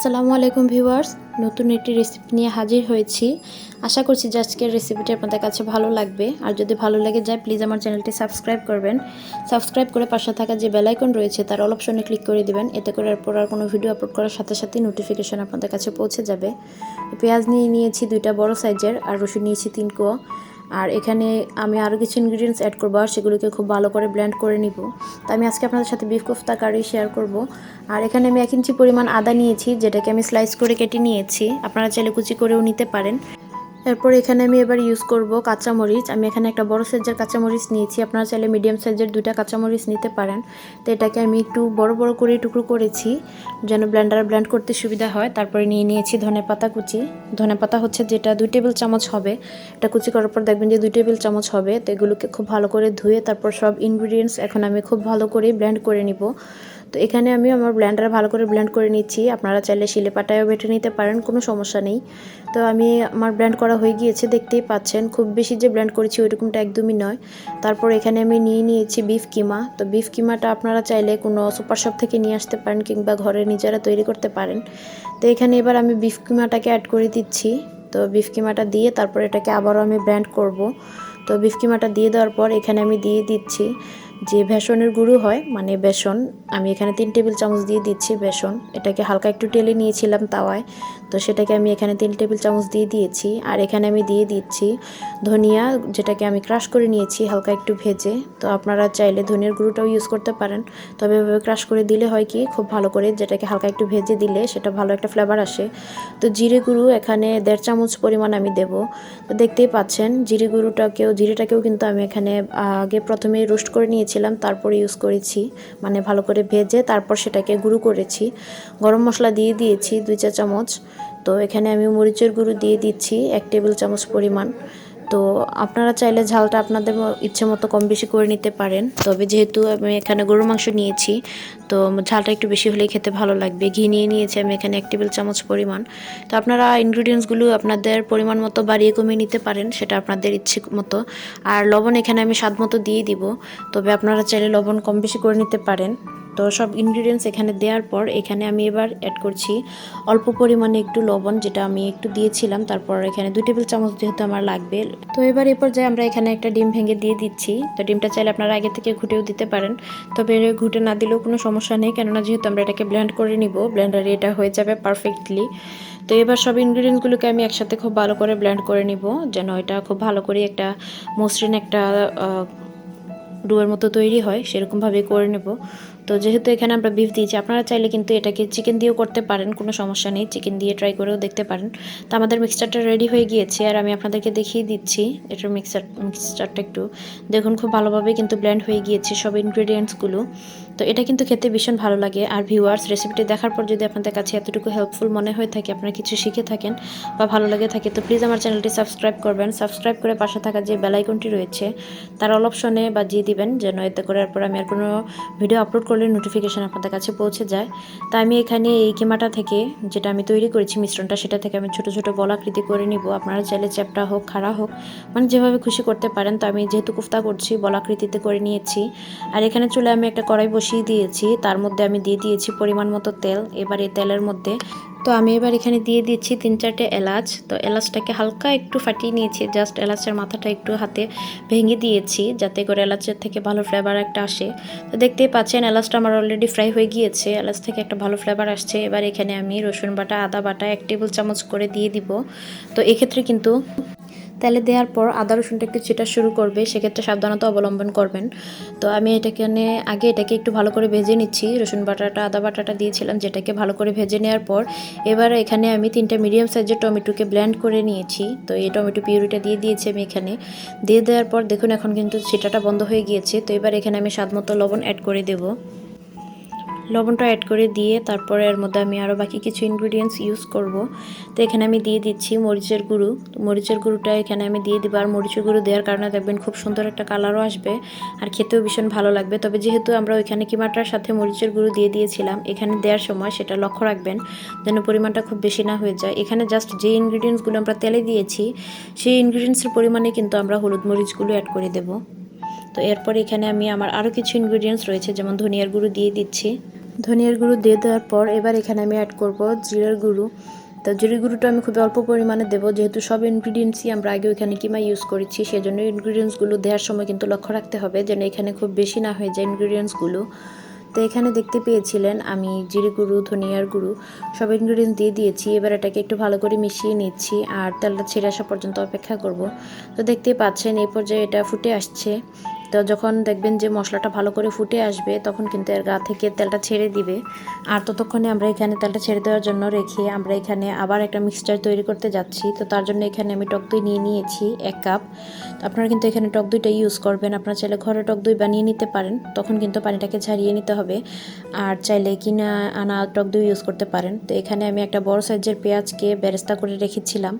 আসসালামু আলাইকুম ভিউয়ার্স, নতুন একটি রেসিপি নিয়ে হাজির হয়েছি। আশা করছি যে আজকের রেসিপিটি আপনাদের কাছে ভালো লাগবে। আর যদি ভালো লেগে যায় প্লিজ আমার চ্যানেলটি সাবস্ক্রাইব করবেন। সাবস্ক্রাইব করে পাশে থাকা যে বেল আইকন রয়েছে তার অল অপশনে ক্লিক করে দিবেন। এতে করে এরপর আর কোনো ভিডিও আপলোড করার সাথে সাথে নোটিফিকেশন আপনাদের কাছে পৌঁছে যাবে। পেঁয়াজ নিয়েছি 2টা বড় সাইজের, আর রসুন নিয়েছি 3 কোয়া। আর এখানে আমি আরও কিছু ইনগ্রিডিয়েন্টস অ্যাড করবো, আর সেগুলোকে খুব ভালো করে ব্লেন্ড করে নিব। তো আমি আজকে আপনাদের সাথে বিফ কোফতা কারি শেয়ার করব। আর এখানে আমি 1 ইঞ্চি পরিমাণ আদা নিয়েছি, যেটাকে আমি স্লাইস করে কেটে নিয়েছি। আপনারা চাইলে কুচি করেও নিতে পারেন। এরপর এখানে আমি এবার ইউজ করব কাঁচামরিচ। আমি এখানে একটা বড় সাইজের কাঁচামরিচ নিয়েছি, আপনারা চাইলে মিডিয়াম সাইজের 2টা কাঁচামরিচ নিতে পারেন। তো এটাকে আমি একটু বড় বড় করে টুকরো করেছি যেন ব্লেন্ডারে ব্লেন্ড করতে সুবিধা হয়। তারপরে নিয়েছি ধনেপাতা কুচি। ধনেপাতা হচ্ছে যেটা 2 টেবিল চামচ হবে। এটা কুচি করার পর দেখবেন যে 2 টেবিল চামচ হবে। তো এগুলোকে খুব ভালো করে ধুয়ে তারপর সব ইনগ্রিডিয়েন্টস এখন আমি খুব ভালো করে ব্লেন্ড করে নিব। তো এখানে আমি আমার ব্লেন্ডারে ভালো করে ব্লেন্ড করে নিচ্ছি। আপনারা চাইলে শিলেপাটায়ও বেটে নিতে পারেন, কোনো সমস্যা নেই। তো আমি আমার ব্লেন্ড করা হয়ে গিয়েছে, দেখতেই পাচ্ছেন। খুব বেশি যে ব্লেন্ড করেছি ওইরকমটা একদমই নয়। তারপর এখানে আমি নিয়েছি বিফ কিমা। তো বিফ কিমাটা আপনারা চাইলে কোনো সুপার শপ থেকে নিয়ে আসতে পারেন কিংবা ঘরে নিজেরা তৈরি করতে পারেন। তো এখানে এবার আমি বিফ কিমাটাকে অ্যাড করে দিচ্ছি। তো বিফ কিমাটা দিয়ে তারপর এটাকে আবারও আমি ব্লেন্ড করব। তো বিফ কিমাটা দিয়ে দেওয়ার পর এখানে আমি দিয়ে দিচ্ছি যে বেসনের গুঁড়ো হয়, মানে বেসন। আমি এখানে 3 টেবিল চামচ দিয়ে দিচ্ছি বেসন। এটাকে হালকা একটু টেলে নিয়েছিলাম তাওয়ায়, তো সেটাকে আমি এখানে 3 টেবিল চামচ দিয়ে দিয়েছি। আর এখানে আমি দিয়ে দিচ্ছি ধনিয়া, যেটাকে আমি ক্রাশ করে নিয়েছি হালকা একটু ভেজে। তো আপনারা চাইলে ধনিয়ার গুঁড়োটাও ইউজ করতে পারেন, তবে এভাবে ক্রাশ করে দিলে হয় কি খুব ভালো করে, যেটাকে হালকা একটু ভেজে দিলে সেটা ভালো একটা ফ্লেভার আসে। তো জিরে গুঁড়ো এখানে 1.5 চামচ পরিমাণ আমি দেব। তো দেখতেই পাচ্ছেন জিরেটাকেও কিন্তু আমি এখানে আগে প্রথমে রোস্ট করে নিয়েছিলাম, তারপর ইউজ করেছি, মানে ভালো করে ভেজে তারপর সেটাকে গুঁড়ো করেছি। গরম মশলা দিয়ে দিয়েছি 2 চা চামচ। তো এখানে আমি মরিচের গুঁড়ো দিয়ে দিচ্ছি 1 টেবিল চামচ পরিমাণ। তো আপনারা চাইলে ঝালটা আপনাদের ইচ্ছে মতো কম বেশি করে নিতে পারেন, তবে যেহেতু আমি এখানে গরুর মাংস নিয়েছি তো ঝালটা একটু বেশি হলেই খেতে ভালো লাগবে। ঘি নিয়েছি আমি এখানে 1 টেবিল চামচ পরিমাণ। তো আপনারা ইনগ্রিডিয়েন্টসগুলো আপনাদের পরিমাণ মতো বাড়িয়ে কমিয়ে নিতে পারেন, সেটা আপনাদের ইচ্ছে মতো। আর লবণ এখানে আমি স্বাদ মতো দিয়ে দিব, তবে আপনারা চাইলে লবণ কম বেশি করে নিতে পারেন। তো সব ইনগ্রিডিয়েন্টস এখানে দেওয়ার পর এখানে আমি এবার অ্যাড করছি অল্প পরিমাণে একটু লবণ, যেটা আমি একটু দিয়েছিলাম। তারপর এখানে 2 টেবিল চামচ যেহেতু আমার লাগবে। তো এবার এরপর যে আমরা এখানে একটা ডিম ভেঙে দিয়ে দিচ্ছি। তো ডিমটা চাইলে আপনারা আগে থেকে ঘুটেও দিতে পারেন, তবে ঘুটে না দিলেও কোনো সমস্যা নেই, কেননা যেহেতু আমরা এটাকে ব্লেন্ড করে নিব, ব্লেন্ডারে এটা হয়ে যাবে পারফেক্টলি। তো এবার সব ইনগ্রিডিয়েন্টসগুলোকে আমি একসাথে খুব ভালো করে ব্লেন্ড করে নিব, যেন এটা খুব ভালো করে একটা মসৃণ একটা ডোয়ের মতো তৈরি হয়, সেরকমভাবে করে নেব। তো যেহেতু এখানে আমরা বিফ দিয়েছি, আপনারা চাইলে কিন্তু এটাকে চিকেন দিয়েও করতে পারেন, কোনো সমস্যা নেই, চিকেন দিয়ে ট্রাই করেও দেখতে পারেন। তো আমাদের মিক্সচারটা রেডি হয়ে গিয়েছে, আর আমি আপনাদেরকে দেখিয়ে দিচ্ছি এটার মিক্সচারটা একটু দেখুন, খুব ভালোভাবে কিন্তু ব্লেন্ড হয়ে গিয়েছে সব ইনগ্রিডিয়েন্টসগুলো। তো এটা কিন্তু খেতে ভীষণ ভালো লাগে। আর ভিউয়ার্স, রেসিপিটি দেখার পর যদি আপনাদের কাছে এতটুকু হেল্পফুল মনে হয়ে থাকে, আপনারা কিছু শিখে থাকেন বা ভালো লাগে থাকে, তো প্লিজ আমার চ্যানেলটি সাবস্ক্রাইব করবেন। সাবস্ক্রাইব করে পাশে থাকা যে বেল আইকনটি রয়েছে তার অল অপশনে বাজিয়ে দিবেন, যেন এতে করে এরপর আমি আর কোনো ভিডিও আপলোড করলে নোটিফিকেশান আপনাদের কাছে পৌঁছে যায়। তা আমি এখানে এই কিমাটা থেকে, যেটা আমি তৈরি করেছি মিশ্রণটা, সেটা থেকে আমি ছোট ছোট বলাকৃতি করে নিব। আপনারা চাইলে চ্যাপটা হোক, খাড়া হোক, মানে যেভাবে খুশি করতে পারেন। তো আমি যেহেতু কোফতা করছি বলাকৃতিতে করে নিয়েছি। আর এখানে চুলে আমি একটা কড়াই বসিয়ে দিয়েছি, তার মধ্যে আমি দিয়ে দিয়েছি পরিমাণ মতো তেল। এবার এই তেলের মধ্যে আমি এবার এখানে দিয়ে দিচ্ছি 3-4টে এলাচ। তো এলাচটাকে হালকা একটু ফাটিয়ে নিয়েছি, জাস্ট এলাচের মাথাটা একটু হাতে ভেঙে দিয়েছি, যাতে করে এলাচের থেকে ভালো ফ্লেভার একটা আসে। তো দেখতেই পাচ্ছেন এলাচটা আমার অলরেডি ফ্রাই হয়ে গিয়েছে, এলাচ থেকে একটা ভালো ফ্লেভার আসছে। এবার এখানে আমি রসুন বাটা, আদা বাটা 1 টেবিল চামচ করে দিয়ে দিব। তো এক্ষেত্রে কিন্তু তেলে দেওয়ার পর আদা রসুনটা একটু ছেটা শুরু করবে, সেক্ষেত্রে সাবধানতা অবলম্বন করবেন। তো আমি আগে এটাকে একটু ভালো করে ভেজে নিচ্ছি। রসুন বাটাটা, আদা বাটাটা দিয়েছিলাম, যেটাকে ভালো করে ভেজে নেওয়ার পর এবার এখানে আমি 3টা মিডিয়াম সাইজের টমেটোকে ব্লেন্ড করে নিয়েছি। তো এই টমেটো পিউরিটা দিয়ে দিয়েছি আমি এখানে। দিয়ে দেওয়ার পর দেখুন এখন কিন্তু ছিটাটা বন্ধ হয়ে গিয়েছে। তো এবার এখানে আমি স্বাদ মতো লবণ অ্যাড করে দেবো। লবণটা অ্যাড করে দিয়ে তারপরে এর মধ্যে আমি আরও বাকি কিছু ইনগ্রিডিয়েন্টস ইউজ করব। তো এখানে আমি দিয়ে দিচ্ছি মরিচের গুঁড়ো। তো মরিচের গুঁড়োটা এখানে আমি দিয়ে দিব। আর মরিচের গুঁড়ো দেওয়ার কারণে দেখবেন খুব সুন্দর একটা কালারও আসবে, আর খেতেও ভীষণ ভালো লাগবে। তবে যেহেতু আমরা ওইখানে কিমাটার সাথে মরিচের গুঁড়ো দিয়ে দিয়েছিলাম, এখানে দেওয়ার সময় সেটা লক্ষ্য রাখবেন যেন পরিমাণটা খুব বেশি না হয়ে যায়। এখানে জাস্ট যে ইনগ্রিডিয়েন্টসগুলো আমরা তেলে দিয়েছি সেই ইনগ্রিডিয়েন্টসের পরিমাণে কিন্তু আমরা হলুদ মরিচগুলো অ্যাড করে দেব। তো এরপর এখানে আমি আমার আরও কিছু ইনগ্রিডিয়েন্টস রয়েছে, যেমন ধনিয়ার গুঁড়ো দিয়ে দিচ্ছি। ধনিয়ার গুঁড়ো দিয়ে দেওয়ার পর এবার এখানে আমি অ্যাড করব জিরার গুঁড়ো। তো জিরার গুঁড়োটা আমি খুবই অল্প পরিমাণে দেবো, যেহেতু সব ইনগ্রিডিয়েন্টসই আমরা আগে ওইখানে কিমা ইউজ করেছি, সেজন্য ইনগ্রিডিয়েন্টসগুলো দেওয়ার সময় কিন্তু লক্ষ্য রাখতে হবে যেন এখানে খুব বেশি না হয়ে যায় ইনগ্রিডিয়েন্টসগুলো। তো এখানে দেখতে পেয়েছিলেন আমি জিরে গুঁড়ো, ধনিয়ার গুঁড়ো সব ইনগ্রিডিয়েন্টস দিয়ে দিয়েছি। এবার এটাকে একটু ভালো করে মিশিয়ে নিচ্ছি আর তেলটা ছেড়ে আসা পর্যন্ত অপেক্ষা করব। তো দেখতেই পাচ্ছেন এই পর্যায়ে এটা ফুটে আসছে। তো যখন দেখবেন যে মশলাটা ভালো করে ফুটে আসবে তখন কিন্তু এর গা থেকে তেলটা ছেড়ে দিবে। আর ততক্ষণে আমরা এখানে তেলটা ছেড়ে দেওয়ার জন্য রেখে আমরা এখানে আবার একটা মিক্সচার তৈরি করতে যাচ্ছি। তো তার জন্য এখানে আমি টক দই নিয়ে নিয়েছি 1 কাপ। তো আপনারা কিন্তু এখানে টক দইটা ইউজ করবেন, আপনারা চাইলে ঘরে টক দই বানিয়ে নিতে পারেন, তখন কিন্তু পানিটাকে ঝারিয়ে নিতে হবে। আর চাইলে কিনা আনা টক দই ইউজ করতে পারেন। তো এখানে আমি একটা বড় সাইজের পেঁয়াজকে বেরেস্তা করে রেখেছিলাম।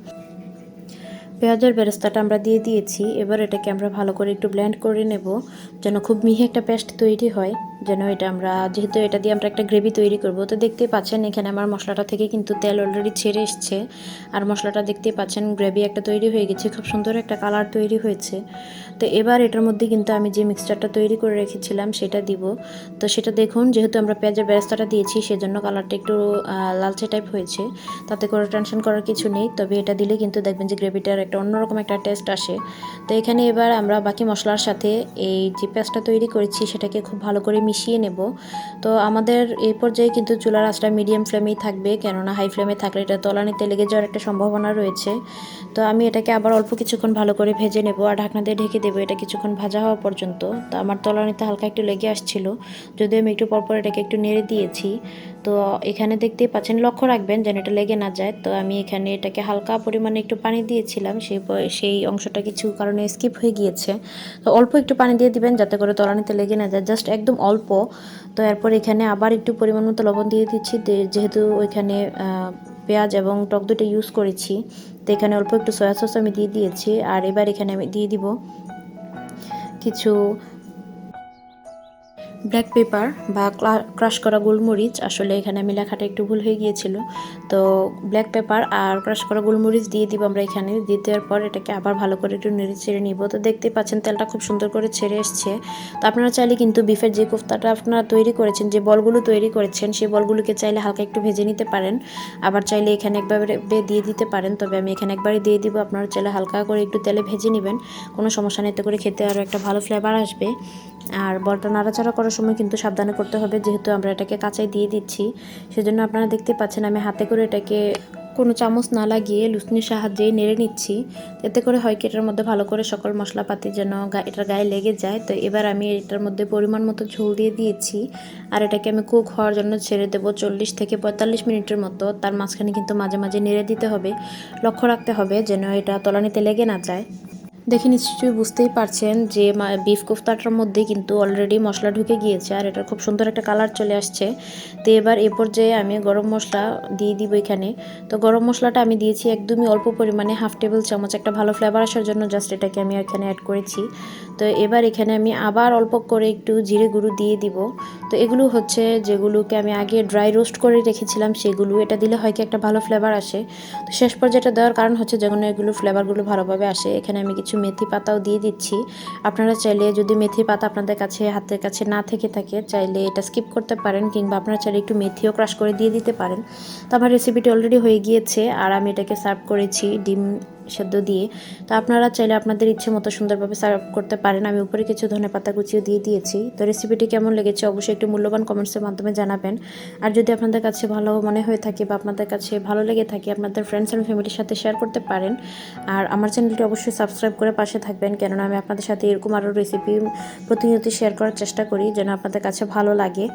পেঁয়াজের বেরেস্তাটা আমরা দিয়ে দিয়েছি। এবার এটাকে আমরা ভালো করে একটু ব্লেন্ড করে নেব যেন খুব মিহি একটা পেস্ট তৈরি হয়, যেন এটা আমরা যেহেতু এটা দিয়ে আমরা একটা গ্রেভি তৈরি করব। তো দেখতেই পাচ্ছেন এখানে আমার মশলাটা থেকে কিন্তু তেল অলরেডি ছেড়ে এসছে আর মশলাটা দেখতেই পাচ্ছেন গ্রেভি একটা তৈরি হয়ে গেছে, খুব সুন্দর একটা কালার তৈরি হয়েছে। তো এবার এটার মধ্যে কিন্তু আমি যে মিক্সচারটা তৈরি করে রেখেছিলাম সেটা দিব। তো সেটা দেখুন, যেহেতু আমরা পেঁয়াজের বেরেস্তাটা দিয়েছি সেজন্য কালারটা একটু লালচে টাইপ হয়েছে, তাতে করে টেনশন করার কিছু নেই। তবে এটা দিলে কিন্তু দেখবেন যে গ্রেভিটার একটা অন্যরকম একটা টেস্ট আসে। তো এখানে এবার আমরা বাকি মশলার সাথে এই যে পেস্টটা তৈরি করেছি সেটাকে খুব ভালো করে মিশিয়ে নেব। তো আমাদের এই পর্যায়ে কিন্তু চুলার আঁচটা মিডিয়াম ফ্লেমেই থাকবে, কেননা হাই ফ্লেমে থাকলে এটা তলানিতে লেগে যাওয়ার একটা সম্ভাবনা রয়েছে। তো আমি এটাকে আবার অল্প কিছুক্ষণ ভালো করে ভেজে নেব আর ঢাকনা দিয়ে ঢেকে দেবো এটা কিছুক্ষণ ভাজা হওয়া পর্যন্ত। তো আমার তলানিতে হালকা একটু লেগে আসছিল, যদিও আমি একটু পরপর এটাকে একটু নেড়ে দিয়েছি। তো এখানে দেখতেই পাচ্ছেন, লক্ষ্য রাখবেন যেন এটা লেগে না যায়। তো আমি এখানে এটাকে হালকা পরিমাণে একটু পানি দিয়েছিলাম, সেই অংশটা কিছু কারণে স্কিপ হয়ে গিয়েছে। তো অল্প একটু পানি দিয়ে দিবেন যাতে করে তলানিতে লেগে না যায়, জাস্ট একদম অল্প। তো এরপর এখানে আবার একটু পরিমাণ মতো লবণ দিয়ে দিচ্ছি, যেহেতু ওইখানে পেঁয়াজ এবং টক দইটা ইউজ করেছি। তো এখানে অল্প একটু সয়া সস আমি দিয়ে দিয়েছি। আর এবার এখানে আমি দিয়ে দিব কিছু ব্ল্যাক পেপার বা ক্রাশ করা গোলমরিচ। আসলে এখানে আমি লেখাটা একটু ভুল হয়ে গিয়েছিল। তো ব্ল্যাক পেপার আর ক্রাশ করা গোলমরিচ দিয়ে দিব আমরা এখানে। দিয়ে দেওয়ার পর এটাকে আবার ভালো করে একটু নেড়ে ছেড়ে নিব। তো দেখতে পাচ্ছেন তেলটা খুব সুন্দর করে ছেড়ে এসছে। তো আপনারা চাইলে কিন্তু বিফের যে কোফতাটা আপনারা তৈরি করেছেন, যে বলগুলো তৈরি করেছেন, সেই বলগুলোকে চাইলে হালকা একটু ভেজে নিতে পারেন, আবার চাইলে এখানে একবারে দিয়ে দিতে পারেন। তবে আমি এখানে একবারই দিয়ে দিব, আপনারা চাইলে হালকা করে একটু তেলে ভেজে নেবেন, কোনো সমস্যা নেই, এতে করে খেতে আরও একটা ভালো ফ্লেভার আসবে। আর বলটা নাড়াচাড়া করার সময় কিন্তু সাবধানে করতে হবে, যেহেতু আমরা এটাকে কাঁচাই দিয়ে দিচ্ছি। সেজন্য আপনারা দেখতে পাচ্ছেন আমি হাতে করে এটাকে কোনো চামচ না লাগিয়ে লুচনির সাহায্যে নেড়ে নিচ্ছি। এতে করে হয় কি এটার মধ্যে ভালো করে সকল মশলাপাতি যেন এটার গায়ে লেগে যায়। তো এবার আমি এটার মধ্যে পরিমাণ মতো ঝোল দিয়ে দিয়েছি আর এটাকে আমি কুক হওয়ার জন্য ছেড়ে দেবো 40 থেকে 45 মিনিটের মতো। তার মাঝখানে কিন্তু মাঝে মাঝে নেড়ে দিতে হবে, লক্ষ্য রাখতে হবে যেন এটা তলানিতে লেগে না যায়। দেখে নিশ্চয়ই বুঝতেই পারছেন যে বিফ কোফতাটার মধ্যে কিন্তু অলরেডি মশলা ঢুকে গিয়েছে আর এটার খুব সুন্দর একটা কালার চলে আসছে। তো এবার এ পর্যায়ে আমি গরম মশলা দিয়ে দিব এখানে। তো গরম মশলাটা আমি দিয়েছি একদমই অল্প পরিমাণে, 1/2 টেবিল চামচ, একটা ভালো ফ্লেভার আসার জন্য জাস্ট এটাকে আমি এখানে অ্যাড করেছি। তো এবার এখানে আমি আবার অল্প করে একটু জিরে গুঁড়ো দিয়ে দিব। তো এগুলো হচ্ছে যেগুলোকে আমি আগে ড্রাই রোস্ট করে রেখেছিলাম সেগুলো, এটা দিলে হয় কি একটা ভালো ফ্লেভার আসে। তো শেষ পর্যায়ে দেওয়ার কারণ হচ্ছে যখন এগুলো ফ্লেভারগুলো ভালোভাবে আসে। এখানে আমি কিছু মেথি পাতাও দিয়ে দিচ্ছি। আপনারা চাইলে যদি মেথি পাতা আপনাদের কাছে হাতের কাছে না থেকে থাকে চাইলে এটা স্কিপ করতে পারেন, কিংবা আপনারা চাইলে একটু মেথিও ক্রাশ করে দিয়ে দিতে পারেন। তো আমার রেসিপিটি অলরেডি হয়ে গিয়েছে আর আমি এটাকে সার্ভ করেছি ডিম সেদ্ধ দিয়ে। তো আপনারা চাইলে আপনাদের ইচ্ছে মতো সুন্দরভাবে সার্ভ করতে পারেন। আমি উপরে কিছু ধনেপাতা কুচিও দিয়ে দিয়েছি। তো রেসিপিটি কেমন লেগেছে অবশ্যই একটু মূল্যবান কমেন্টসের মাধ্যমে জানাবেন। আর যদি আপনাদের কাছে ভালো মনে হয়ে থাকে বা আপনাদের কাছে ভালো লেগে থাকে, আপনাদের ফ্রেন্ডস অ্যান্ড ফ্যামিলির সাথে শেয়ার করতে পারেন। আর আমার চ্যানেলটি অবশ্যই সাবস্ক্রাইব করে পাশে থাকবেন, কেননা আমি আপনাদের সাথে এরকম আরও রেসিপি প্রতিনিয়ত শেয়ার করার চেষ্টা করি যেন আপনাদের কাছে ভালো লাগে।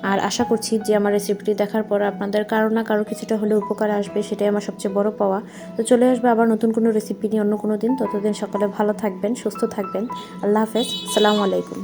আর আশা করছি যে আমার রেসিপিটি দেখার পর আপনাদের কারো না কারো কিছুটা হলে উপকার আসবে, সেটাই আমার সবচেয়ে বড় পাওয়া। তো চলে আসবে আবার নতুন কোনো রেসিপি নিয়ে অন্য কোনো দিন। ততদিন সকালে ভালো থাকবেন, সুস্থ থাকবেন। আল্লাহ হাফেজ, আসসালামু আলাইকুম।